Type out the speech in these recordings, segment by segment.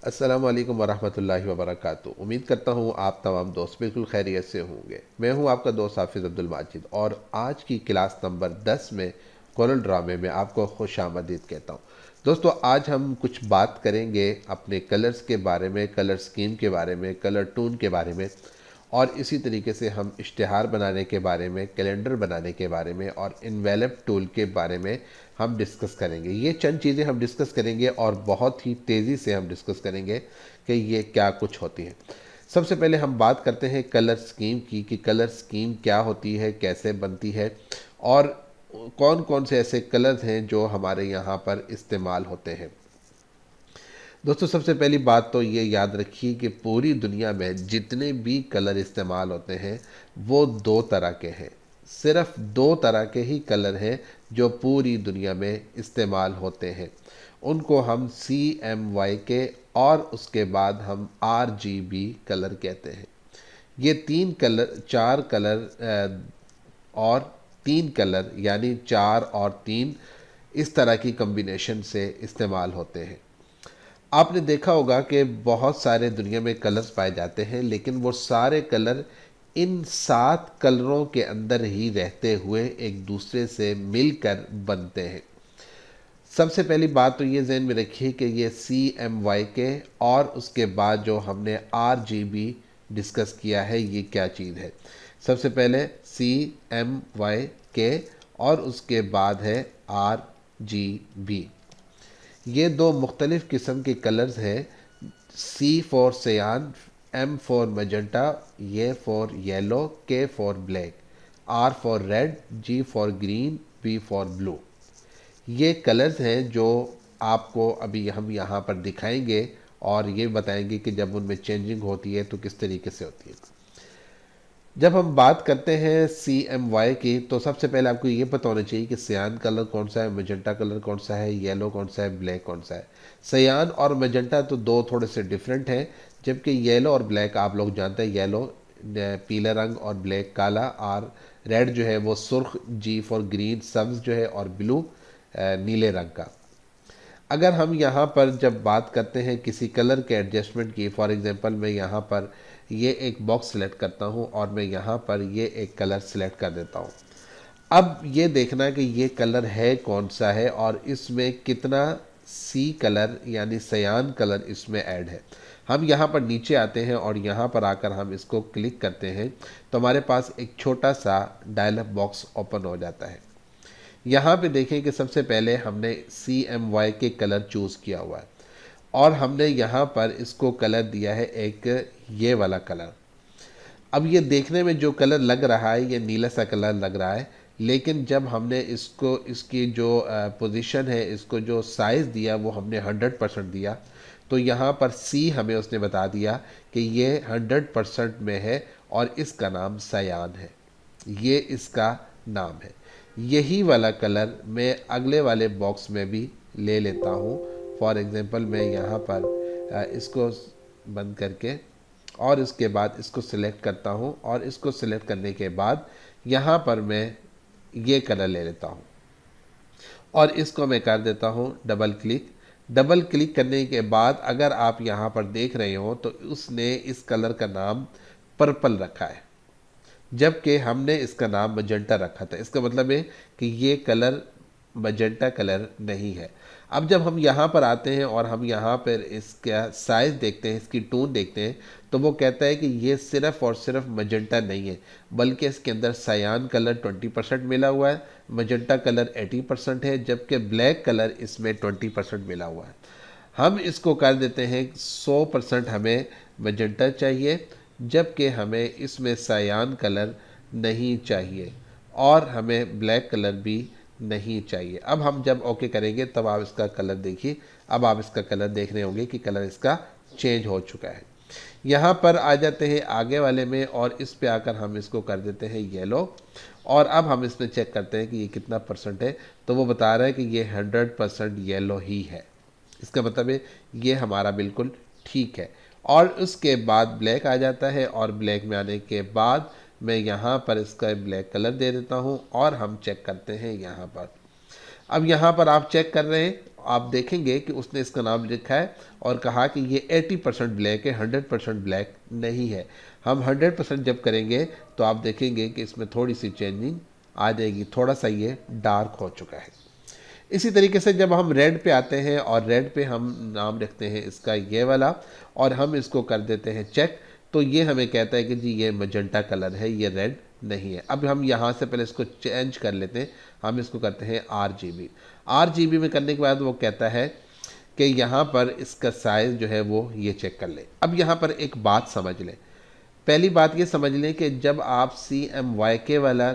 अस्सलामु अलैकुम वरहमतुल्लाहि वबरकातुहू। उम्मीद करता हूँ आप तमाम दोस्त बिल्कुल खैरियत से होंगे। मैं हूँ आपका दोस्त हाफिज़ अब्दुल माजिद और आज की क्लास नंबर 10 में कोरल ड्रामे में आपको खुश आमदीद कहता हूँ। दोस्तों, आज हम कुछ बात करेंगे अपने कलर्स के बारे में, कलर स्कीम के बारे में, कलर टून के बारे में, और इसी तरीके से हम इश्तिहार बनाने के बारे में, कैलेंडर बनाने के बारे में और इन्वेलप टूल के बारे में हम डिस्कस करेंगे। ये चंद चीज़ें हम डिस्कस करेंगे और बहुत ही तेज़ी से हम डिस्कस करेंगे कि ये क्या कुछ होती हैं। सबसे पहले हम बात करते हैं कलर स्कीम की कि कलर स्कीम क्या होती है, कैसे बनती है और कौन कौन से ऐसे कलर्स हैं जो हमारे यहाँ पर इस्तेमाल होते हैं। दोस्तों, सबसे पहली बात तो ये याद रखिए कि पूरी दुनिया में जितने भी कलर इस्तेमाल होते हैं वो दो तरह के हैं। सिर्फ दो तरह के ही कलर हैं जो पूरी दुनिया में इस्तेमाल होते हैं। उनको हम CMYK और उसके बाद हम RGB कलर कहते हैं। ये तीन कलर, चार कलर और तीन कलर यानी 4 और 3 इस तरह की कम्बिनेशन से इस्तेमाल होते हैं। आपने देखा होगा कि बहुत सारे दुनिया में कलर्स पाए जाते हैं, लेकिन वो सारे कलर इन 7 कलरों के अंदर ही रहते हुए एक दूसरे से मिलकर बनते हैं। सबसे पहली बात तो ये जहन में रखिए कि ये CMYK और उसके बाद जो हमने RGB डिस्कस किया है ये क्या चीज़ है। सबसे पहले CMYK और उसके बाद है RGB। ये दो मुख्तलिफ़ किस्म के कलर्स हैं। C फॉर सयान, M फॉर मजेंटा, ये for yellow, K for black, R for red, G for green, B for blue. ये कलर्स हैं जो आपको अभी हम यहाँ पर दिखाएंगे और ये बताएंगे कि जब उनमें चेंजिंग होती है तो किस तरीके से होती है। जब हम बात करते हैं CMY की तो सबसे पहले आपको ये पता होना चाहिए कि सयान कलर कौन सा है, मैजेंटा कलर कौन सा है, येलो कौन सा है, ब्लैक कौन सा है। सयान और मैजेंटा तो दो थोड़े से डिफरेंट हैं, जबकि येलो और ब्लैक आप लोग जानते हैं। येलो पीला रंग और ब्लैक काला, और रेड जो है वो सुर्ख, G फॉर ग्रीन सब्ज जो है, और ब्लू नीले रंग का। अगर हम यहाँ पर जब बात करते हैं किसी कलर के एडजस्टमेंट की, फॉर एग्जांपल मैं यहाँ पर ये एक बॉक्स सेलेक्ट करता हूँ और मैं यहाँ पर ये एक कलर सेलेक्ट कर देता हूँ। अब ये देखना कि ये कलर है कौन सा है और इसमें कितना C कलर यानी सयान कलर इसमें ऐड है। हम यहाँ पर नीचे आते हैं और यहाँ पर आकर हम इसको क्लिक करते हैं तो हमारे पास एक छोटा सा डायलॉग बॉक्स ओपन हो जाता है। यहाँ पे देखें कि सबसे पहले हमने CMYK कलर चूज़ किया हुआ है और हमने यहाँ पर इसको कलर दिया है एक ये वाला कलर। अब ये देखने में जो कलर लग रहा है ये नीला सा कलर लग रहा है, लेकिन जब हमने इसको इसकी जो पोजीशन है, इसको जो साइज़ दिया वो हमने 100% दिया, तो यहाँ पर C हमें उसने बता दिया कि ये 100% में है और इसका नाम सयान है। ये इसका नाम है। यही वाला कलर मैं अगले वाले बॉक्स में भी ले लेता हूँ। फॉर एग्ज़ाम्पल मैं यहाँ पर इसको बंद करके और इसके बाद इसको सिलेक्ट करता हूँ और इसको सिलेक्ट करने के बाद यहाँ पर मैं ये कलर ले लेता हूँ और इसको मैं कर देता हूँ डबल क्लिक। डबल क्लिक करने के बाद अगर आप यहाँ पर देख रहे हो तो उसने इस कलर का नाम पर्पल रखा है, जबकि हमने इसका नाम मजेंटा रखा था। इसका मतलब है कि ये कलर मजेंटा कलर नहीं है। अब जब हम यहाँ पर आते हैं और हम यहाँ पर इसका साइज़ देखते हैं, इसकी टोन देखते हैं, तो वो कहता है कि ये सिर्फ़ और सिर्फ मजेंटा नहीं है, बल्कि इसके अंदर सयान कलर 20% मिला हुआ है, मजेंटा कलर 80% है, जबकि ब्लैक कलर इसमें 20% मिला हुआ है। हम इसको कर देते हैं 100% हमें मजेंटा चाहिए, जबकि हमें इसमें सयान कलर नहीं चाहिए और हमें ब्लैक कलर भी नहीं चाहिए। अब हम जब ओके करेंगे तब आप इसका कलर देखिए। अब आप इसका कलर देख रहे होंगे कि कलर इसका चेंज हो चुका है। यहाँ पर आ जाते हैं आगे वाले में और इस पे आकर हम इसको कर देते हैं येलो और अब हम इसमें चेक करते हैं कि ये कितना परसेंट है, तो वो बता रहा है कि ये 100% येलो ही है। इसका मतलब है ये हमारा बिल्कुल ठीक है। और उसके बाद ब्लैक आ जाता है और ब्लैक में आने के बाद मैं यहाँ पर इसका ब्लैक कलर दे देता हूँ और हम चेक करते हैं यहाँ पर। अब यहाँ पर आप चेक कर रहे हैं आप देखेंगे कि उसने इसका नाम लिखा है और कहा कि ये 80% ब्लैक है, 100% ब्लैक नहीं है। हम 100% जब करेंगे तो आप देखेंगे कि इसमें थोड़ी सी चेंजिंग आ जाएगी, थोड़ा सा ये डार्क हो चुका है। इसी तरीके से जब हम रेड पे आते हैं और रेड पे हम नाम रखते हैं इसका ये वाला और हम इसको कर देते हैं चेक, तो ये हमें कहता है कि जी ये मजेंटा कलर है, ये रेड नहीं है। अब हम यहाँ से पहले इसको चेंज कर लेते हैं, हम इसको करते हैं RGB। RGB में करने के बाद वो कहता है कि यहाँ पर इसका साइज़ जो है वो ये चेक कर ले। अब यहाँ पर एक बात समझ लें, पहली बात ये समझ लें कि जब आप CMYK वाला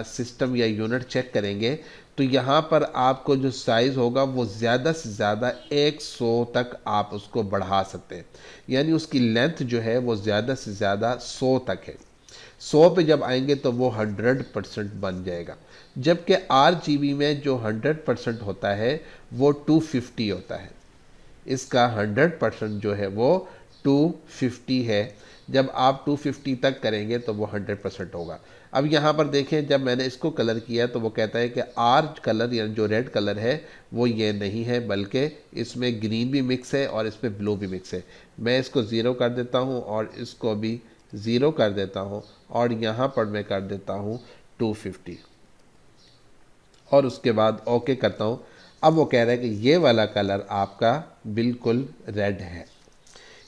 सिस्टम या यूनिट चेक करेंगे तो यहाँ पर आपको जो साइज़ होगा वो ज़्यादा से ज़्यादा 100 तक आप उसको बढ़ा सकते हैं, यानी उसकी लेंथ जो है वो ज़्यादा से ज़्यादा 100 तक है। 100 पे जब आएंगे तो वो 100% बन जाएगा, जबकि RGB में जो 100% होता है वो 250 होता है। इसका 100% जो है वो 250 है। जब आप 250 तक करेंगे तो वो 100% होगा। अब यहाँ पर देखें, जब मैंने इसको कलर किया तो वो कहता है कि आर कलर या जो रेड कलर है वो ये नहीं है, बल्कि इसमें ग्रीन भी मिक्स है और इसमें ब्लू भी मिक्स है। मैं इसको ज़ीरो कर देता हूँ और इसको भी ज़ीरो कर देता हूँ और यहाँ पर मैं कर देता हूँ 250 और उसके बाद ओके करता हूँ। अब वो कह रहा है कि ये वाला कलर आपका बिल्कुल रेड है।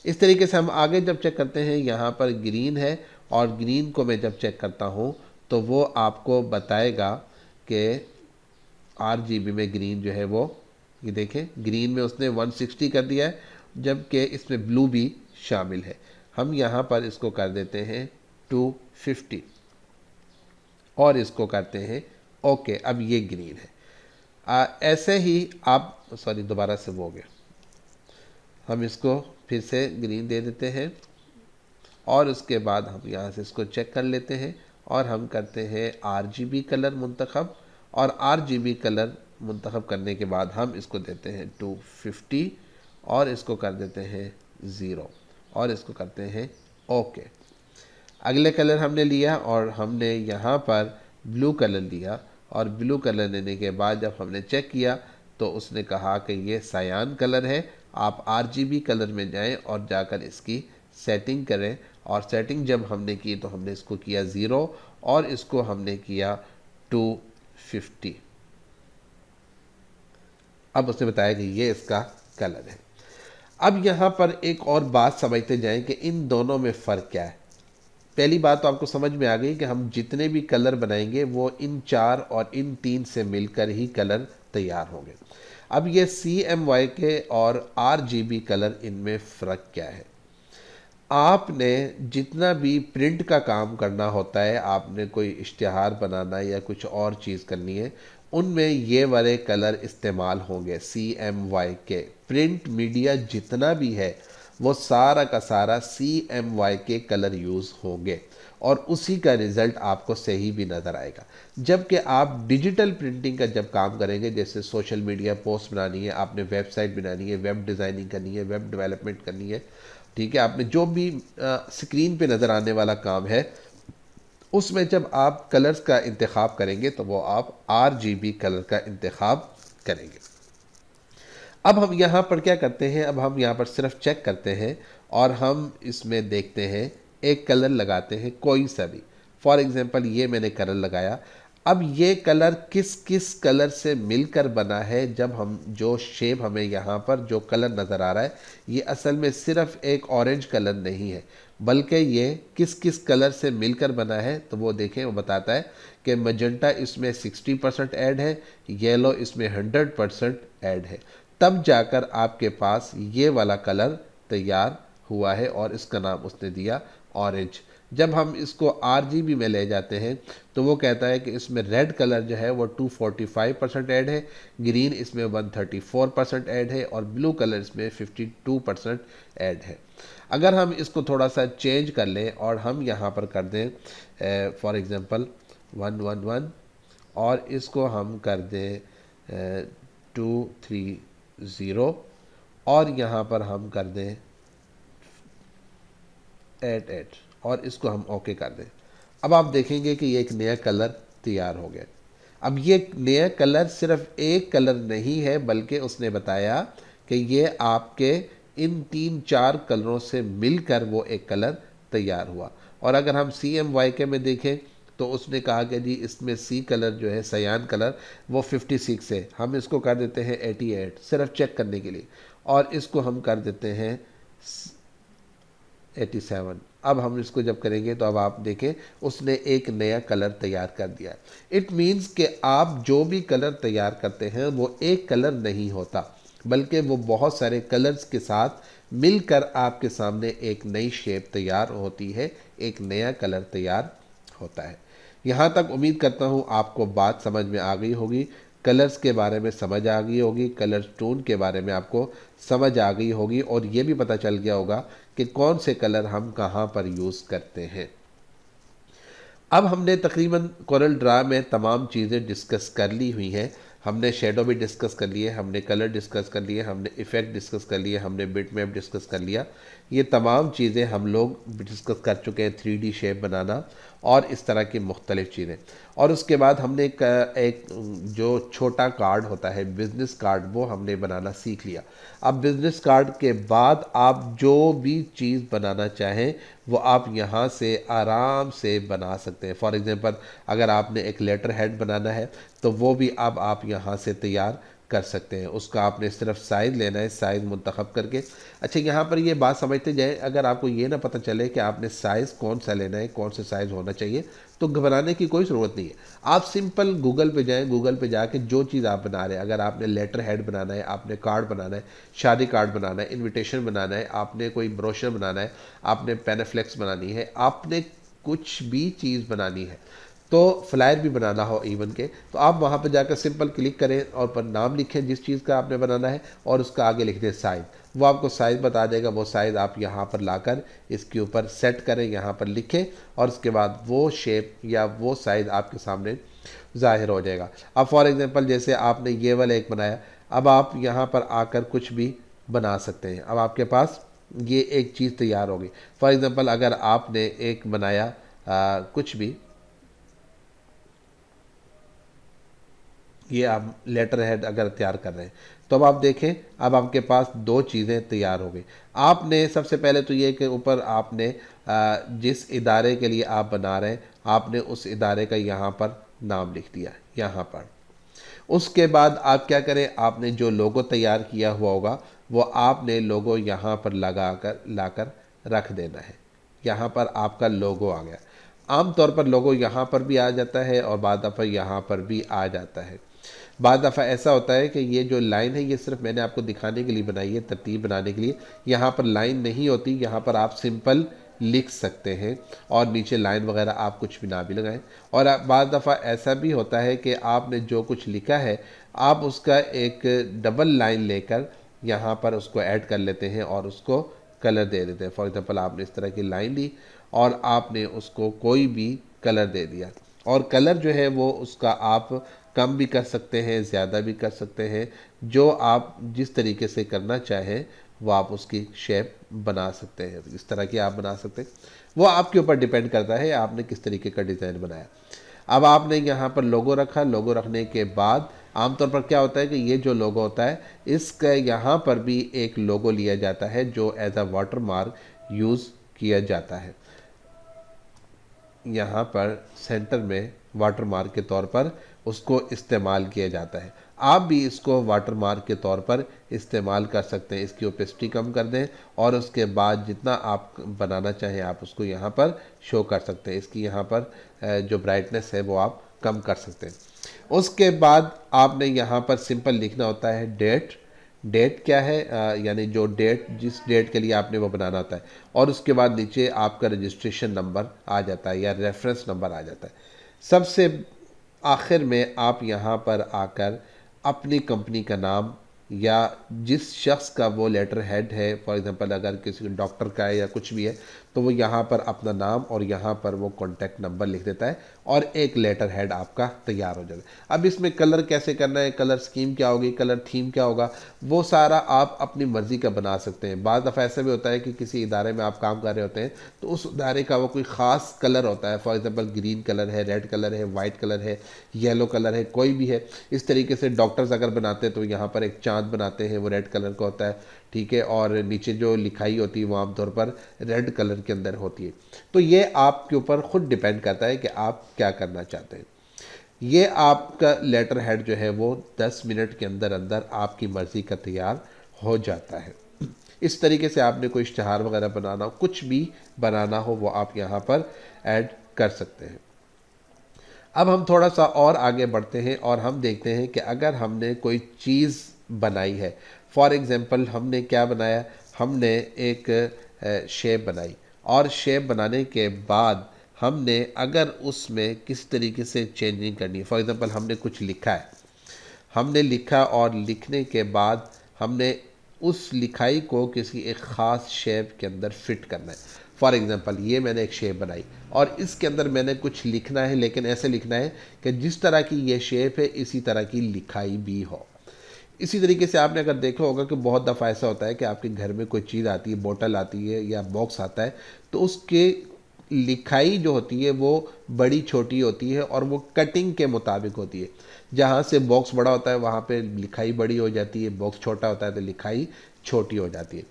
इस तरीके से हम आगे जब चेक करते हैं, यहाँ पर ग्रीन है और ग्रीन को मैं जब चेक करता हूँ तो वो आपको बताएगा कि RGB में ग्रीन जो है वो, ये देखें ग्रीन में उसने 160 कर दिया है, जबकि इसमें ब्लू भी शामिल है। हम यहाँ पर इसको कर देते हैं 250 और इसको करते हैं ओके। अब ये ग्रीन है। ऐसे ही आप सॉरी दोबारा से वो हो गया, हम इसको फिर से ग्रीन दे देते हैं और उसके बाद हम यहाँ से इसको चेक कर लेते हैं और हम करते हैं RGB कलर मुंतखब, और RGB कलर मुंतखब करने के बाद हम इसको देते हैं 250 और इसको कर देते हैं 0 और इसको करते हैं ओके। अगले कलर हमने लिया और हमने यहाँ पर ब्लू कलर लिया और ब्लू कलर लेने के बाद जब हमने चेक किया तो उसने कहा कि ये सायान कलर है। आप RGB कलर में जाएं और जाकर इसकी सेटिंग करें, और सेटिंग जब हमने की तो हमने इसको किया 0 और इसको हमने किया 250। अब उसने बताया कि ये इसका कलर है। अब यहाँ पर एक और बात समझते जाएं कि इन दोनों में फ़र्क क्या है। पहली बात तो आपको समझ में आ गई कि हम जितने भी कलर बनाएंगे वो इन 4 और इन 3 से मिलकर ही कलर तैयार होंगे। अब ये CMYK और RGB कलर, इनमें फ़र्क क्या है। आपने जितना भी प्रिंट का काम करना होता है, आपने कोई इश्तिहार बनाना या कुछ और चीज़ करनी है, उनमें ये वाले कलर इस्तेमाल होंगे। CMYK प्रिंट मीडिया जितना भी है वो सारा का सारा CMYK कलर यूज़ होंगे और उसी का रिज़ल्ट आपको सही भी नज़र आएगा। जबकि आप डिजिटल प्रिंटिंग का जब काम करेंगे, जैसे सोशल मीडिया पोस्ट बनानी है, आपने वेबसाइट बनानी है, वेब डिज़ाइनिंग करनी है, वेब डेवलपमेंट करनी है, ठीक है, आपने जो भी स्क्रीन पे नज़र आने वाला काम है, उसमें जब आप कलर्स का इंतखाब करेंगे तो वो आप RGB कलर का इंतखाब करेंगे। अब हम यहाँ पर क्या करते हैं, अब हम यहाँ पर सिर्फ चेक करते हैं और हम इसमें देखते हैं, एक कलर लगाते हैं कोई सा भी। फॉर एग्ज़ाम्पल ये मैंने कलर लगाया। अब ये कलर किस किस कलर से मिलकर बना है, जब हम जो शेप हमें यहाँ पर जो कलर नज़र आ रहा है, ये असल में सिर्फ एक ऑरेंज कलर नहीं है, बल्कि ये किस किस कलर से मिलकर बना है। तो वो देखें, वो बताता है कि मजेंटा इसमें 60% ऐड है, येलो इसमें 100% ऐड है, तब जाकर आपके पास ये वाला कलर तैयार हुआ है और इसका नाम उसने दिया ऑरेंज। जब हम इसको RGB में ले जाते हैं तो वो कहता है कि इसमें रेड कलर जो है वो 245% ऐड है, ग्रीन इसमें 134% ऐड है और ब्लू कलर इसमें 52% ऐड है। अगर हम इसको थोड़ा सा चेंज कर लें और हम यहाँ पर कर दें फॉर एग्ज़ाम्पल 111 और इसको हम कर दें 230 और यहाँ पर हम कर दें 88 और इसको हम ओके कर दें। अब आप देखेंगे कि ये एक नया कलर तैयार हो गया। अब ये नया कलर सिर्फ एक कलर नहीं है, बल्कि उसने बताया कि ये आपके इन 3-4 कलरों से मिलकर वो एक कलर तैयार हुआ। और अगर हम CMYK में देखें तो उसने कहा कि जी इसमें सी कलर जो है सयान कलर वो 56 है, हम इसको कर देते हैं 88 सिर्फ चेक करने के लिए, और इसको हम कर देते हैं 87। अब हम इसको जब करेंगे तो अब आप देखें उसने एक नया कलर तैयार कर दिया है। इट मीन्स कि आप जो भी कलर तैयार करते हैं वो एक कलर नहीं होता, बल्कि वो बहुत सारे कलर्स के साथ मिलकर आपके सामने एक नई शेप तैयार होती है, एक नया कलर तैयार होता है। यहाँ तक उम्मीद करता हूँ आपको बात समझ में आ गई होगी, कलर्स के बारे में समझ आ गई होगी, कलर टोन के बारे में आपको समझ आ गई होगी, और ये भी पता चल गया होगा कि कौन से कलर हम कहाँ पर यूज़ करते हैं। अब हमने तकरीबन कोरल ड्रा में तमाम चीज़ें डिस्कस कर ली हुई हैं। हमने शेडो भी डिस्कस कर लिए, हमने कलर डिस्कस कर लिए, हमने इफ़ेक्ट डिस्कस कर लिए, हमने बिट मैप डिस्कस कर लिया। ये तमाम चीज़ें हम लोग डिस्कस कर चुके हैं, 3D शेप बनाना और इस तरह की मुख्तलिफ़ चीज़ें। और उसके बाद हमने एक जो छोटा कार्ड होता है बिज़नेस कार्ड, वो हमने बनाना सीख लिया। अब बिज़नेस कार्ड के बाद आप जो भी चीज़ बनाना चाहें वो आप यहाँ से आराम से बना सकते हैं। फॉर एग्ज़ाम्पल अगर आपने एक लेटर हेड बनाना है तो वो भी अब आप यहाँ से तैयार कर सकते हैं। उसका आपने सिर्फ साइज़ लेना है, साइज़ मुंतखब करके। अच्छा, यहाँ पर ये बात समझते जाए, अगर आपको ये ना पता चले कि आपने साइज़ कौन सा लेना है, कौन सा साइज़ होना चाहिए, तो घबराने की कोई ज़रूरत नहीं है। आप सिंपल गूगल पे जाएं, गूगल पे जाके जो चीज़ आप बना रहे हैं, अगर आपने लेटर हेड बनाना है, आपने कार्ड बनाना है, शादी कार्ड बनाना है, इन्विटेशन बनाना है, आपने कोई ब्रोशर बनाना है, आपने पेनाफ्लेक्स बनानी है, आपने कुछ भी चीज़ बनानी है, तो फ्लायर भी बनाना हो इवन के, तो आप वहाँ पर जाकर सिंपल क्लिक करें और पर नाम लिखें जिस चीज़ का आपने बनाना है, और उसका आगे लिख दें साइज़। वो आपको साइज़ बता देगा, वो साइज़ आप यहाँ पर लाकर इसके ऊपर सेट करें, यहाँ पर लिखें, और उसके बाद वो शेप या वो साइज़ आपके सामने ज़ाहिर हो जाएगा। अब फॉर एग्ज़ाम्पल जैसे आपने ये वाला एक बनाया, अब आप यहाँ पर आकर कुछ भी बना सकते हैं। अब आपके पास ये एक चीज़ तैयार होगी। फॉर एग्ज़ाम्पल अगर आपने एक बनाया कुछ भी, ये आप लेटर हेड अगर तैयार कर रहे हैं, तो अब आप देखें अब आपके पास दो चीज़ें तैयार हो गई। आपने सबसे पहले तो ये कि ऊपर आपने जिस इदारे के लिए आप बना रहे हैं, आपने उस इदारे का यहाँ पर नाम लिख दिया यहाँ पर। उसके बाद आप क्या करें, आपने जो लोगो तैयार किया हुआ होगा वो आपने लोगो यहाँ पर लगा कर लाकर रख देना है। यहाँ पर आपका लोगो आ गया। आमतौर पर लोगो यहाँ पर भी आ जाता है और बाद दफ़ा यहाँ पर भी आ जाता है। बाद दफ़ा ऐसा होता है कि ये जो लाइन है ये सिर्फ मैंने आपको दिखाने के लिए बनाई है, तरतीब बनाने के लिए। यहाँ पर लाइन नहीं होती, यहाँ पर आप सिंपल लिख सकते हैं और नीचे लाइन वगैरह आप कुछ भी ना भी लगाएं। और बाद दफ़ा ऐसा भी होता है कि आपने जो कुछ लिखा है आप उसका एक डबल लाइन लेकर यहाँ पर उसको ऐड कर लेते हैं और उसको कलर दे देते हैं। फॉर एग्ज़ाम्पल आपने इस तरह की लाइन ली और आपने उसको कोई भी कलर दे दिया, और कलर जो है वो उसका आप कम भी कर सकते हैं, ज़्यादा भी कर सकते हैं, जो आप जिस तरीके से करना चाहें वो आप उसकी शेप बना सकते हैं। इस तरह की आप बना सकते हैं, वो आपके ऊपर डिपेंड करता है आपने किस तरीके का डिज़ाइन बनाया। अब आपने यहाँ पर लोगो रखा, लोगो रखने के बाद आमतौर पर क्या होता है कि ये जो लोगो होता है इसका यहाँ पर भी एक लोगो लिया जाता है जो as a water mark use किया जाता है। यहाँ पर सेंटर में वाटर मार्क के तौर पर उसको इस्तेमाल किया जाता है। आप भी इसको वाटर मार्क के तौर पर इस्तेमाल कर सकते हैं। इसकी ओपेसिटी कम कर दें और उसके बाद जितना आप बनाना चाहें आप उसको यहाँ पर शो कर सकते हैं। इसकी यहाँ पर जो ब्राइटनेस है वो आप कम कर सकते हैं। उसके बाद आपने यहाँ पर सिंपल लिखना होता है डेट। डेट क्या है, यानी जो डेट जिस डेट के लिए आपने वो बनाना होता है, और उसके बाद नीचे आपका रजिस्ट्रेशन नंबर आ जाता है या रेफरेंस नंबर आ जाता है। सबसे आखिर में आप यहाँ पर आकर अपनी कंपनी का नाम या जिस शख्स का वो लेटर हेड है, फॉर एग्जांपल अगर किसी डॉक्टर का है या कुछ भी है, तो वो यहाँ पर अपना नाम और यहाँ पर वो कॉन्टैक्ट नंबर लिख देता है और एक लेटर हेड आपका तैयार हो जाएगा। अब इसमें कलर कैसे करना है, कलर स्कीम क्या होगी, कलर थीम क्या होगा, वो सारा आप अपनी मर्ज़ी का बना सकते हैं। बाद दफ़ा ऐसा भी होता है कि किसी इदारे में आप काम कर रहे होते हैं तो उस इदारे का वो कोई ख़ास कलर होता है, फॉर एग्ज़ाम्पल ग्रीन कलर है, रेड कलर है, वाइट कलर है, येलो कलर है, कोई भी है। इस तरीके से डॉक्टर्स अगर बनाते हैं तो यहाँ पर एक चाँद बनाते हैं, वो रेड कलर का होता है, ठीक है, और नीचे जो लिखाई होती है वो आमतौर पर रेड कलर के अंदर होती है। तो ये आपके ऊपर ख़ुद डिपेंड करता है कि आप क्या करना चाहते हैं। ये आपका लेटर हेड जो है वो 10 मिनट के अंदर अंदर आपकी मर्ज़ी का तैयार हो जाता है। इस तरीके से आपने कोई इश्तिहार वगैरह बनाना हो, कुछ भी बनाना हो, वो आप यहाँ पर ऐड कर सकते हैं। अब हम थोड़ा सा और आगे बढ़ते हैं और हम देखते हैं कि अगर हमने कोई चीज़ बनाई है, फॉर एग्ज़ाम्पल हमने क्या बनाया, हमने एक शेप बनाई, और शेप बनाने के बाद हमने अगर उसमें किस तरीके से चेंजिंग करनी है, फॉर एग्ज़ाम्पल हमने कुछ लिखा है, हमने लिखा और लिखने के बाद हमने उस लिखाई को किसी एक ख़ास शेप के अंदर फिट करना है। फॉर एग्ज़ाम्पल ये मैंने एक शेप बनाई और इसके अंदर मैंने कुछ लिखना है, लेकिन ऐसे लिखना है कि जिस तरह की ये शेप है इसी तरह की लिखाई भी हो। इसी तरीके से आपने अगर देखा होगा कि बहुत दफ़ा ऐसा होता है कि आपके घर में कोई चीज़ आती है, बोतल आती है या बॉक्स आता है, तो उसके लिखाई जो होती है वो बड़ी छोटी होती है और वो कटिंग के मुताबिक होती है। जहाँ से बॉक्स बड़ा होता है वहाँ पे लिखाई बड़ी हो जाती है, बॉक्स छोटा होता है तो लिखाई छोटी हो जाती है।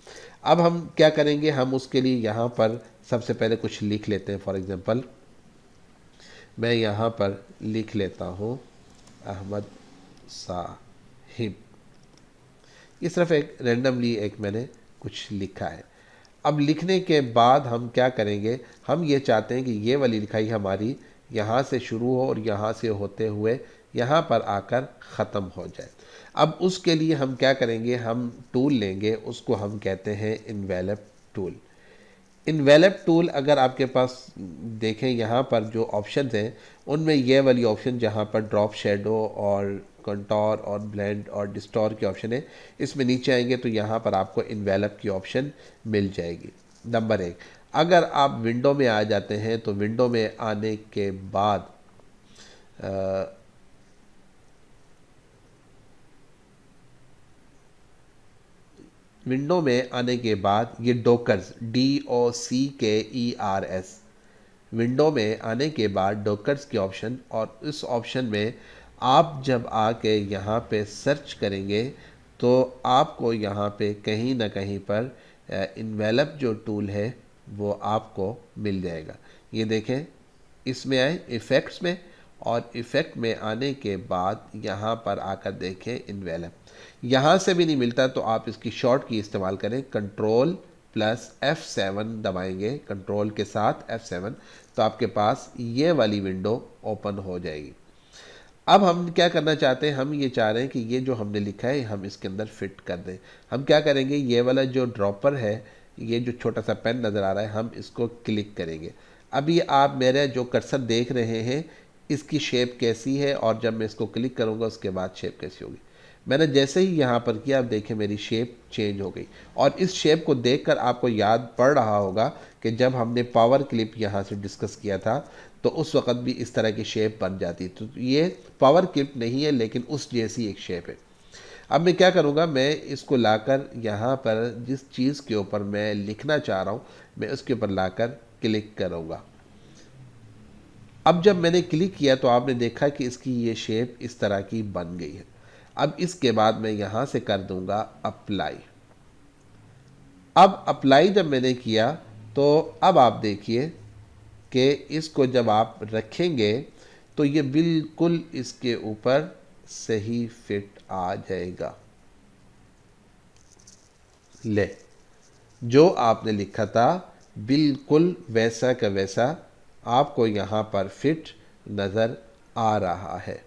अब हम क्या करेंगे, हम उसके लिए यहाँ पर सबसे पहले कुछ लिख लेते हैं। फॉर एग्ज़ाम्पल मैं यहाँ पर लिख लेता हूँ अहमद साहिब। ये सिर्फ एक रैंडमली एक मैंने कुछ लिखा है। अब लिखने के बाद हम क्या करेंगे, हम ये चाहते हैं कि ये वाली लिखाई हमारी यहाँ से शुरू हो और यहाँ से होते हुए यहाँ पर आकर ख़त्म हो जाए। अब उसके लिए हम क्या करेंगे, हम टूल लेंगे, उसको हम कहते हैं इन्वेलप टूल। इन्वेलप टूल अगर आपके पास देखें, यहाँ पर जो ऑप्शंस हैं उनमें ये वाली ऑप्शन जहाँ पर ड्रॉप शेडो और कंटोर और ब्लेंड और डिस्टोर के ऑप्शन है, इसमें नीचे आएंगे तो यहाँ पर आपको इन्वेलप की ऑप्शन मिल जाएगी। नंबर 1, अगर आप विंडो में आ जाते हैं तो विंडो में आने के बाद विंडो में आने के बाद ये डॉकर्स DOCKERS, विंडो में आने के बाद डॉकर्स की ऑप्शन, और इस ऑप्शन में आप जब आके यहाँ पे सर्च करेंगे तो आपको यहाँ पे कहीं ना कहीं पर इन्वेलप जो टूल है वो आपको मिल जाएगा। ये देखें, इसमें आए इफ़ेक्ट्स में, और इफ़ेक्ट में आने के बाद यहाँ पर आकर देखें इन्वेलप। यहाँ से भी नहीं मिलता तो आप इसकी शॉर्ट की इस्तेमाल करें, Ctrl+F7 दबाएंगे, कंट्रोल के साथ F7, तो आपके पास ये वाली विंडो ओपन हो जाएगी। अब हम क्या करना चाहते हैं, हम ये चाह रहे हैं कि ये जो हमने लिखा है हम इसके अंदर फिट कर दें। हम क्या करेंगे, ये वाला जो ड्रॉपर है, ये जो छोटा सा पेन नज़र आ रहा है, हम इसको क्लिक करेंगे। अभी आप मेरे जो कर्सर देख रहे हैं इसकी शेप कैसी है, और जब मैं इसको क्लिक करूँगा उसके बाद शेप कैसी होगी। मैंने जैसे ही यहाँ पर किया, आप देखें मेरी शेप चेंज हो गई। और इस शेप को देखकर आपको याद पड़ रहा होगा कि जब हमने पावर क्लिप यहाँ से डिस्कस किया था तो उस वक़्त भी इस तरह की शेप बन जाती। तो ये पावर क्लिप नहीं है लेकिन उस जैसी एक शेप है। अब मैं क्या करूँगा, मैं इसको लाकर यहाँ पर जिस चीज़ के ऊपर मैं लिखना चाह रहा हूँ मैं उसके ऊपर लाकर क्लिक करूँगा। अब जब मैंने क्लिक किया तो आपने देखा कि इसकी ये शेप इस तरह की बन गई है। अब इसके बाद मैं यहाँ से कर दूँगा अप्लाई। अब अप्लाई जब मैंने किया तो अब आप देखिए कि इसको जब आप रखेंगे तो ये बिल्कुल इसके ऊपर सही फिट आ जाएगा। ले, जो आपने लिखा था बिल्कुल वैसा का वैसा आपको यहाँ पर फिट नज़र आ रहा है।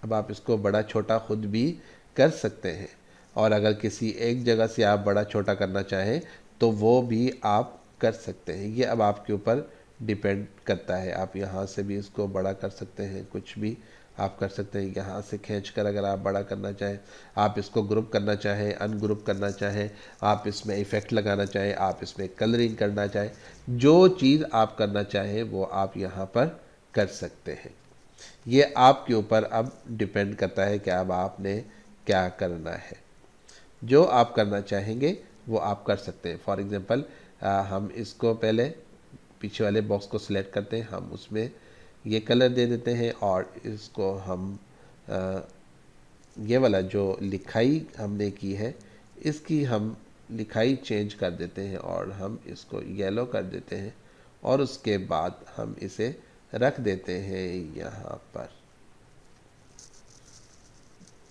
अब आप इसको बड़ा छोटा खुद भी कर सकते हैं, और अगर किसी एक जगह से आप बड़ा छोटा करना चाहें तो वो भी आप कर सकते हैं। ये अब आपके ऊपर डिपेंड करता है। आप यहाँ से भी इसको बड़ा कर सकते हैं, कुछ भी आप कर सकते हैं। यहाँ से खींचकर अगर आप बड़ा करना चाहें, आप इसको ग्रुप करना चाहें, अनग्रुप करना चाहें, आप इसमें इफ़ेक्ट लगाना चाहें, आप इसमें कलरिंग करना चाहें, जो चीज़ आप करना चाहें वो आप यहाँ पर कर सकते हैं। ये आपके ऊपर अब डिपेंड करता है कि अब आपने क्या करना है। जो आप करना चाहेंगे वो आप कर सकते हैं। फॉर एग्ज़ाम्पल हम इसको पहले पीछे वाले बॉक्स को सिलेक्ट करते हैं, हम उसमें ये कलर दे देते हैं और इसको हम ये वाला जो लिखाई हमने की है इसकी हम लिखाई चेंज कर देते हैं और हम इसको येलो कर देते हैं और उसके बाद हम इसे रख देते हैं यहाँ पर।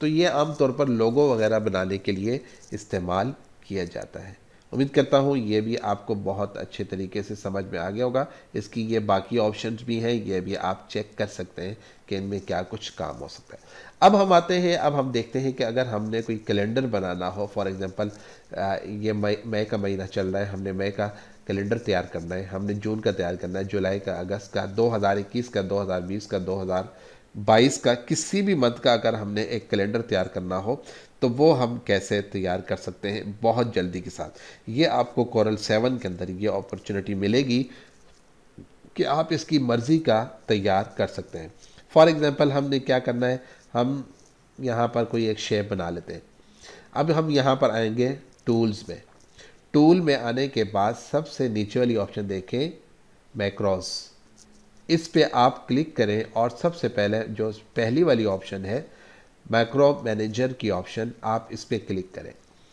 तो ये आमतौर पर लोगो वगैरह बनाने के लिए इस्तेमाल किया जाता है। उम्मीद करता हूँ ये भी आपको बहुत अच्छे तरीके से समझ में आ गया होगा। इसकी ये बाकी ऑप्शंस भी हैं, ये भी आप चेक कर सकते हैं कि इनमें क्या कुछ काम हो सकता है। अब हम आते हैं, अब हम देखते हैं कि अगर हमने कोई कैलेंडर बनाना हो, फॉर एग्ज़ाम्पल ये मई का महीना चल रहा है, हमने मई का कैलेंडर तैयार करना है, हमने जून का तैयार करना है, जुलाई का, अगस्त का, 2021 का, 2020 का, 2022 का, किसी भी मंथ का अगर हमने एक कैलेंडर तैयार करना हो तो वो हम कैसे तैयार कर सकते हैं बहुत जल्दी के साथ। ये आपको कोरल 7 के अंदर ये अपॉर्चुनिटी मिलेगी कि आप इसकी मर्ज़ी का तैयार कर सकते हैं। फॉर एग्ज़ाम्पल हमने क्या करना है, हम यहाँ पर कोई एक शेप बना लेते हैं। अब हम यहाँ पर आएंगे टूल्स में। टूल में आने के बाद सबसे नीचे वाली ऑप्शन देखें, मैक्रोस, इस पे आप क्लिक करें और सबसे पहले जो पहली वाली ऑप्शन है मैक्रो मैनेजर की ऑप्शन, आप इस पे क्लिक करें।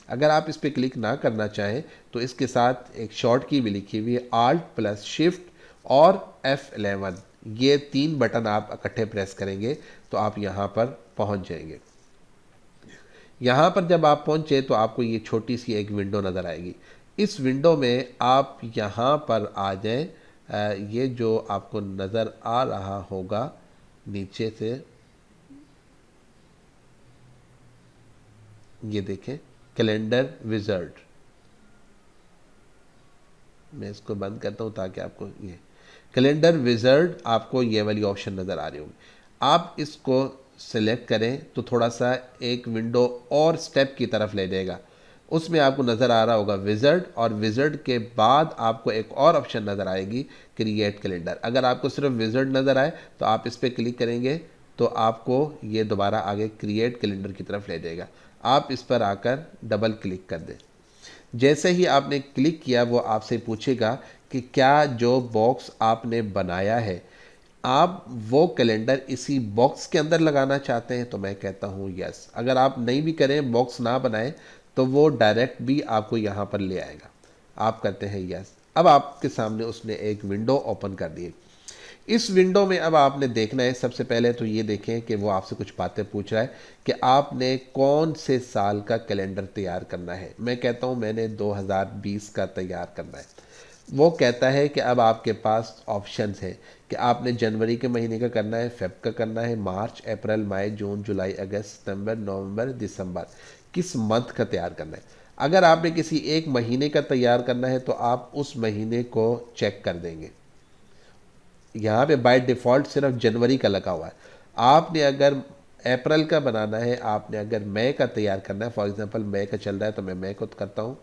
अगर आप इस पे क्लिक ना करना चाहें तो इसके साथ एक शॉर्ट की भी लिखी हुई है, Alt प्लस शिफ्ट और F11, ये 3 बटन आप इकट्ठे प्रेस करेंगे तो आप यहाँ पर पहुँच जाएंगे। यहाँ पर जब आप पहुँचे तो आपको ये छोटी सी एक विंडो नज़र आएगी। इस विंडो में आप यहाँ पर आ जाएं, ये जो आपको नज़र आ रहा होगा नीचे से, ये देखें कैलेंडर विज़ार्ड। मैं इसको बंद करता हूँ ताकि आपको ये कैलेंडर विज़ार्ड, आपको ये वाली ऑप्शन नज़र आ रही होगी। आप इसको सेलेक्ट करें तो थोड़ा सा एक विंडो और स्टेप की तरफ ले जाएगा। उसमें आपको नज़र आ रहा होगा विज़ार्ड, और विज़ार्ड के बाद आपको एक और ऑप्शन नज़र आएगी क्रिएट कैलेंडर। अगर आपको सिर्फ विज़ार्ड नज़र आए तो आप इस पर क्लिक करेंगे तो आपको ये दोबारा आगे क्रिएट कैलेंडर की तरफ ले जाएगा। आप इस पर आकर डबल क्लिक कर दें। जैसे ही आपने क्लिक किया वो आपसे पूछेगा कि क्या जो बॉक्स आपने बनाया है आप वो कैलेंडर इसी बॉक्स के अंदर लगाना चाहते हैं, तो मैं कहता हूँ यस। अगर आप नहीं भी करें, बॉक्स ना बनाएं, तो वो डायरेक्ट भी आपको यहाँ पर ले आएगा। आप करते हैं यस। अब आपके सामने उसने एक विंडो ओपन कर दी। इस विंडो में अब आपने देखना है, सबसे पहले तो ये देखें कि वो आपसे कुछ बातें पूछ रहा है कि आपने कौन से साल का कैलेंडर तैयार करना है। मैं कहता हूँ मैंने 2020 का तैयार करना है। वो कहता है कि अब आपके पास ऑप्शंस हैं कि आपने जनवरी के महीने का करना है, फेब का करना है, मार्च, अप्रैल, मई, जून, जुलाई, अगस्त, सितंबर, नवंबर, दिसंबर, किस मंथ का तैयार करना है। अगर आपने किसी एक महीने का तैयार करना है तो आप उस महीने को चेक कर देंगे। यहाँ पे बाय डिफ़ॉल्ट सिर्फ जनवरी का लगा हुआ है। आपने अगर अप्रैल का बनाना है, आपने अगर मई का तैयार करना है, फॉर एग्जांपल मई का चल रहा है तो मैं मई को करता हूँ,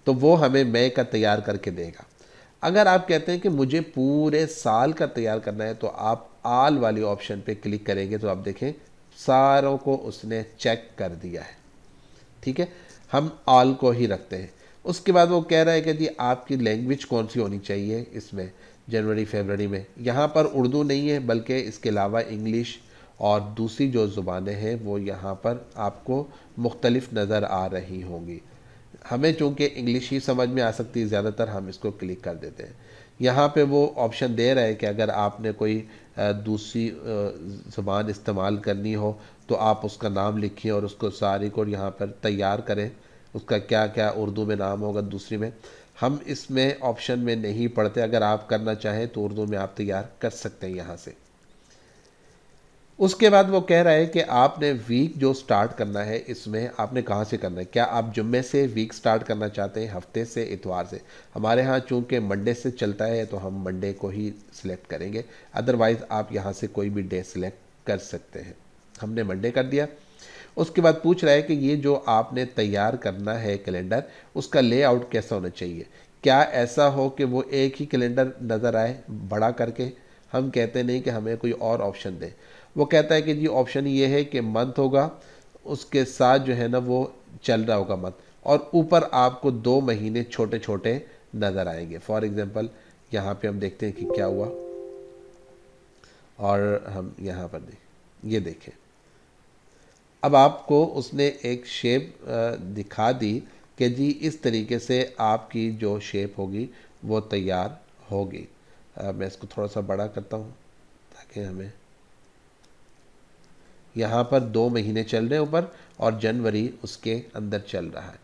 तो वो हमें मई का तैयार करके देगा। अगर आप कहते हैं कि मुझे पूरे साल का तैयार करना है तो आप आल वाली ऑप्शन पे क्लिक करेंगे तो आप देखें सारों को उसने चेक कर दिया है। ठीक है, हम आल को ही रखते हैं। उसके बाद वो कह रहा है कि जी आपकी लैंग्वेज कौन सी होनी चाहिए इसमें जनवरी फरवरी में। यहाँ पर उर्दू नहीं है बल्कि इसके अलावा इंग्लिश और दूसरी जो ज़ुबानें हैं वो यहाँ पर आपको मुख्तलिफ नज़र आ रही होंगी। हमें चूँकि इंग्लिश ही समझ में आ सकती है ज़्यादातर, हम इसको क्लिक कर देते हैं। यहाँ पे वो ऑप्शन दे रहा है कि अगर आपने कोई दूसरी ज़ुबान इस्तेमाल करनी हो तो आप उसका नाम लिखिए और उसको सारी को यहाँ पर तैयार करें। उसका क्या क्या उर्दू में नाम होगा, दूसरी में। हम इसमें ऑप्शन में नहीं पढ़ते, अगर आप करना चाहें तो उर्दू में आप तैयार कर सकते हैं यहाँ से। उसके बाद वो कह रहा है कि आपने वीक जो स्टार्ट करना है इसमें आपने कहाँ से करना है। क्या आप जुम्मे से वीक स्टार्ट करना चाहते हैं, हफ्ते से, इतवार से। हमारे यहाँ चूँकि मंडे से चलता है तो हम मंडे को ही सिलेक्ट करेंगे, अदरवाइज़ आप यहाँ से कोई भी डे सिलेक्ट कर सकते हैं। हमने मंडे कर दिया। उसके बाद पूछ रहा है कि ये जो आपने तैयार करना है कैलेंडर, उसका लेआउट कैसा होना चाहिए। क्या ऐसा हो कि वो एक ही कैलेंडर नज़र आए बड़ा करके। हम कहते नहीं कि हमें कोई और ऑप्शन दें। वो कहता है कि जी ऑप्शन ये है कि मंथ होगा, उसके साथ जो है ना वो चल रहा होगा मंथ, और ऊपर आपको 2 महीने छोटे छोटे नज़र आएंगे। फॉर एग्जांपल यहाँ पे हम देखते हैं कि क्या हुआ, और हम यहाँ पर ये देखें, अब आपको उसने एक शेप दिखा दी कि जी इस तरीके से आपकी जो शेप होगी वो तैयार होगी। मैं इसको थोड़ा सा बड़ा करता हूँ ताकि हमें, यहाँ पर 2 महीने चल रहे हैं ऊपर और जनवरी उसके अंदर चल रहा है।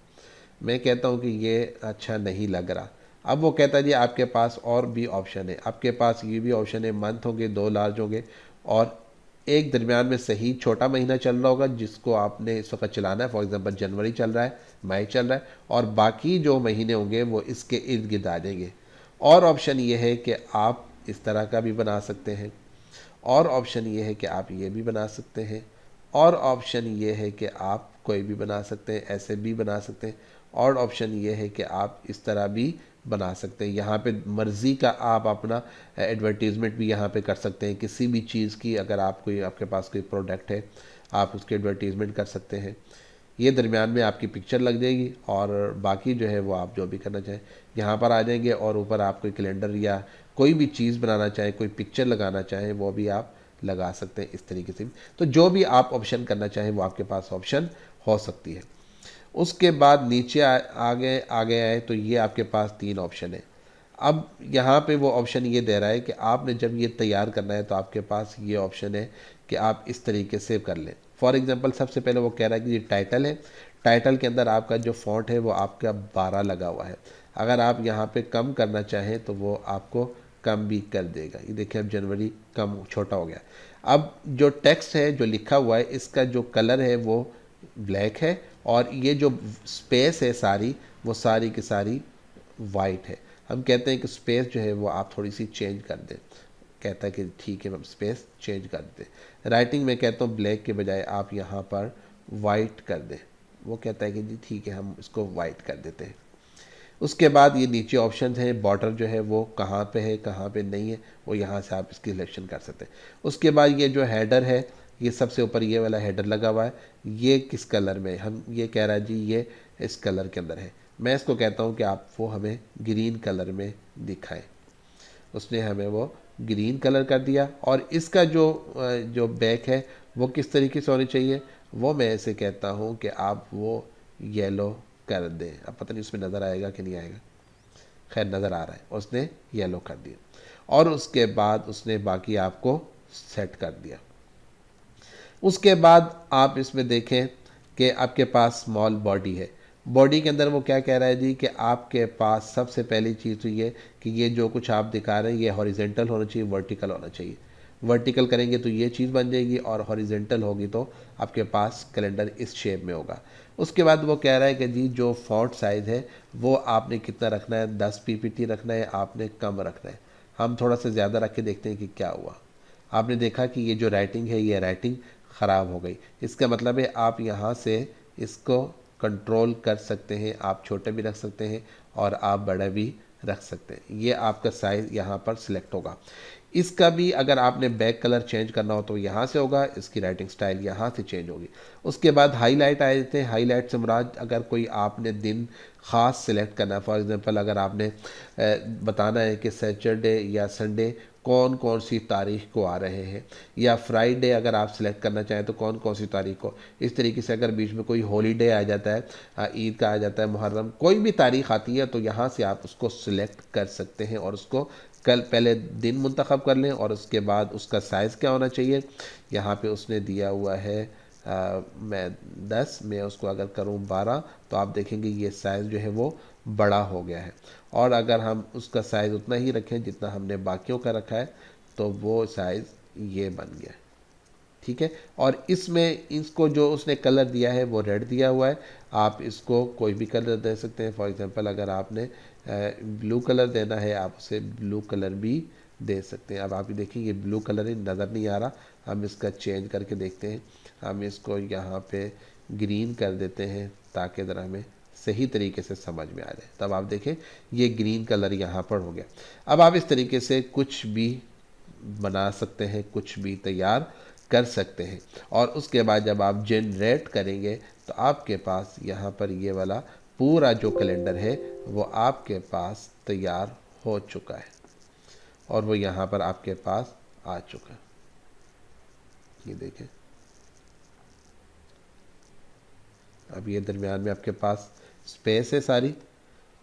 मैं कहता हूँ कि ये अच्छा नहीं लग रहा। अब वो कहता है जी आपके पास और भी ऑप्शन है, आपके पास ये भी ऑप्शन है, मंथ होंगे 2 लार्ज होंगे और एक दरमियान में सही छोटा महीना चल रहा होगा जिसको आपने इस वक्त चलाना है। फॉर एग्जांपल जनवरी चल रहा है, मई चल रहा है, और बाकी जो महीने होंगे वो इसके इर्द गिर्द आ जाएंगे। और ऑप्शन ये है कि आप इस तरह का भी बना सकते हैं, और ऑप्शन ये है कि आप ये भी बना सकते हैं, और ऑप्शन ये है कि आप कोई भी बना सकते हैं, ऐसे भी बना सकते हैं, और ऑप्शन ये है कि आप इस तरह भी बना सकते हैं। यहाँ पे मर्ज़ी का आप अपना एडवर्टीज़मेंट भी यहाँ पे कर सकते हैं किसी भी चीज़ की। अगर आप कोई, आपके पास कोई प्रोडक्ट है, आप उसकी एडवर्टीज़मेंट कर सकते हैं। ये दरमियान में आपकी पिक्चर लग जाएगी, और बाकी जो है वो आप जो भी करना चाहें यहाँ पर आ जाएंगे, और ऊपर आप कोई कैलेंडर या कोई भी चीज़ बनाना चाहें, कोई पिक्चर लगाना चाहें, वो भी आप लगा सकते हैं इस तरीके से। तो जो भी आप ऑप्शन करना चाहें वो आपके पास ऑप्शन हो सकती है। उसके बाद नीचे आगे आगे आए तो ये आपके पास 3 ऑप्शन है। अब यहाँ पे वो ऑप्शन ये दे रहा है कि आपने जब ये तैयार करना है तो आपके पास ये ऑप्शन है कि आप इस तरीके से कर लें। फॉर एग्जांपल सबसे पहले वो कह रहा है कि ये टाइटल है, टाइटल के अंदर आपका जो फॉन्ट है वो आपका 12 लगा हुआ है। अगर आप यहाँ पे कम करना चाहें तो वो आपको कम भी कर देगा। ये देखिए अब जनवरी कम छोटा हो गया। अब जो टेक्स्ट है जो लिखा हुआ है इसका जो कलर है वो ब्लैक है, और ये जो स्पेस है सारी वो सारी की सारी वाइट है। हम कहते हैं कि स्पेस जो है वो आप थोड़ी सी चेंज कर दें। कहता है कि ठीक है हम स्पेस चेंज कर दें। राइटिंग में कहता हूँ ब्लैक के बजाय आप यहाँ पर वाइट कर दें। वो कहता है कि जी ठीक है हम इसको वाइट कर देते हैं। उसके बाद ये नीचे ऑप्शन हैं, बॉर्डर जो है वो कहाँ पे है कहाँ पे नहीं है, वो यहाँ से आप इसकी सिलेक्शन कर सकते हैं। उसके बाद ये जो हेडर है, ये सबसे ऊपर ये वाला हेडर लगा हुआ है, ये किस कलर में, हम ये कह रहा है जी ये इस कलर के अंदर है। मैं इसको कहता हूँ कि आप वो हमें ग्रीन कलर में दिखाएं। उसने हमें वो ग्रीन कलर कर दिया। और इसका जो बैक है वो किस तरीके से होनी चाहिए, वो मैं ऐसे कहता हूँ कि आप वो येलो कर दें। अब पता नहीं उसमें नज़र आएगा कि नहीं आएगा, खैर नज़र आ रहा है, उसने येलो कर दिया। और उसके बाद उसने बाकी आपको सेट कर दिया। उसके बाद आप इसमें देखें कि आपके पास स्मॉल बॉडी है। बॉडी के अंदर वो क्या कह रहा है जी कि आपके पास सबसे पहली चीज़ तो ये कि ये जो कुछ आप दिखा रहे हैं ये हॉरिजेंटल होना चाहिए, वर्टिकल होना चाहिए। वर्टिकल करेंगे तो ये चीज़ बन जाएगी, और हॉरिजेंटल होगी तो आपके पास कैलेंडर इस शेप में होगा। उसके बाद वो कह रहा है कि जी जो फॉन्ट साइज़ है वो आपने कितना रखना है, 10 पीपीटी रखना है, आपने कम रखना है। हम थोड़ा सा ज़्यादा रख के देखते हैं कि क्या हुआ। आपने देखा कि ये जो राइटिंग है ये राइटिंग ख़राब हो गई। इसका मतलब है आप यहाँ से इसको कंट्रोल कर सकते हैं, आप छोटे भी रख सकते हैं और आप बड़ा भी रख सकते हैं। ये आपका साइज़ यहाँ पर सिलेक्ट होगा। इसका भी अगर आपने बैक कलर चेंज करना हो तो यहाँ से होगा, इसकी राइटिंग स्टाइल यहाँ से चेंज होगी। उसके बाद हाईलाइट आए थे। हाईलाइट से मुराद अगर कोई आपने दिन ख़ास सिलेक्ट करना है, फॉर एग्जांपल अगर आपने बताना है कि सैटरडे या संडे कौन कौन सी तारीख को आ रहे हैं, या फ्राइडे अगर आप सिलेक्ट करना चाहें तो कौन कौन सी तारीख को। इस तरीके से अगर बीच में कोई हॉलीडे आ जाता है, ईद का आ जाता है, मुहर्रम, कोई भी तारीख आती है तो यहाँ से आप उसको सिलेक्ट कर सकते हैं और उसको कल पहले दिन मुंतखब कर लें। और उसके बाद उसका साइज़ क्या होना चाहिए, यहाँ पे उसने दिया हुआ है मैं 10, मैं उसको अगर करूँ 12 तो आप देखेंगे ये साइज़ जो है वो बड़ा हो गया है। और अगर हम उसका साइज़ उतना ही रखें जितना हमने बाकियों का रखा है तो वो साइज़ ये बन गया। ठीक है। और इसमें इसको जो उसने कलर दिया है वो रेड दिया हुआ है। आप इसको कोई भी कलर दे सकते हैं। फॉर एग्जांपल अगर आपने ब्लू कलर देना है आप उसे ब्लू कलर भी दे सकते हैं। अब आप देखिए ये ब्लू कलर ही नज़र नहीं आ रहा, हम इसका चेंज करके देखते हैं। हम इसको यहाँ पे ग्रीन कर देते हैं ताकि ज़रा हमें सही तरीके से समझ में आ जाए। तब आप देखें ये ग्रीन कलर यहाँ पर हो गया। अब आप इस तरीके से कुछ भी बना सकते हैं, कुछ भी तैयार कर सकते हैं। और उसके बाद जब आप जनरेट करेंगे तो आपके पास यहाँ पर ये वाला पूरा जो कैलेंडर है वो आपके पास तैयार हो चुका है और वो यहाँ पर आपके पास आ चुका है। ये देखें, अब ये दरमियान में आपके पास स्पेस है सारी,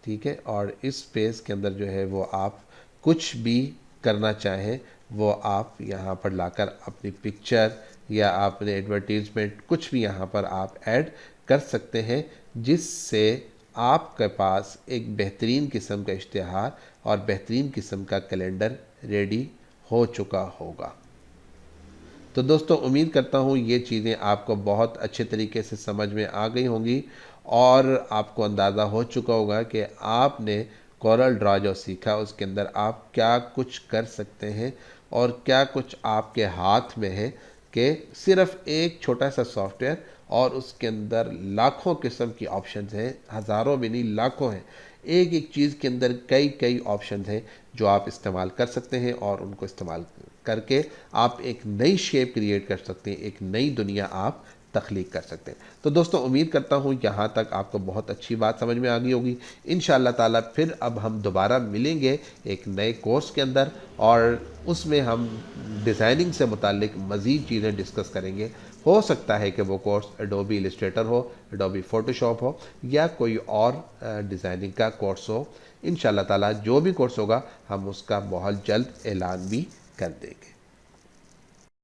ठीक है। और इस स्पेस के अंदर जो है वो आप कुछ भी करना चाहें वो आप यहाँ पर लाकर अपनी पिक्चर या अपने एडवर्टीजमेंट कुछ भी यहाँ पर आप ऐड कर सकते हैं, जिससे आपके पास एक बेहतरीन किस्म का इश्तिहार और बेहतरीन किस्म का कैलेंडर रेडी हो चुका होगा। तो दोस्तों उम्मीद करता हूँ ये चीज़ें आपको बहुत अच्छे तरीके से समझ में आ गई होंगी और आपको अंदाज़ा हो चुका होगा कि आपने कोरल ड्रॉ जो सीखा उसके अंदर आप क्या कुछ कर सकते हैं और क्या कुछ आपके हाथ में है कि सिर्फ एक छोटा सा सॉफ्टवेयर और उसके अंदर लाखों किस्म की ऑप्शंस हैं, हज़ारों भी नहीं लाखों हैं। एक एक चीज़ के अंदर कई कई ऑप्शंस हैं जो आप इस्तेमाल कर सकते हैं और उनको इस्तेमाल करके आप एक नई शेप क्रिएट कर सकते हैं, एक नई दुनिया आप तख्लीक कर सकते हैं। तो दोस्तों उम्मीद करता हूँ यहाँ तक आपको बहुत अच्छी बात समझ में आ गई होगी। इंशाअल्लाह ताला फिर अब हम दोबारा मिलेंगे एक नए कोर्स के अंदर और उसमें हम डिज़ाइनिंग से मुतालिक मज़ीद चीज़ें डिस्कस करेंगे। हो सकता है कि वो कोर्स एडोबी इलस्ट्रेटर हो, एडोबी फ़ोटोशॉप हो या कोई और डिज़ाइनिंग का कोर्स हो। इंशाअल्लाह ताला जो भी कोर्स होगा हम उसका बहुत जल्द ऐलान भी कर देंगे।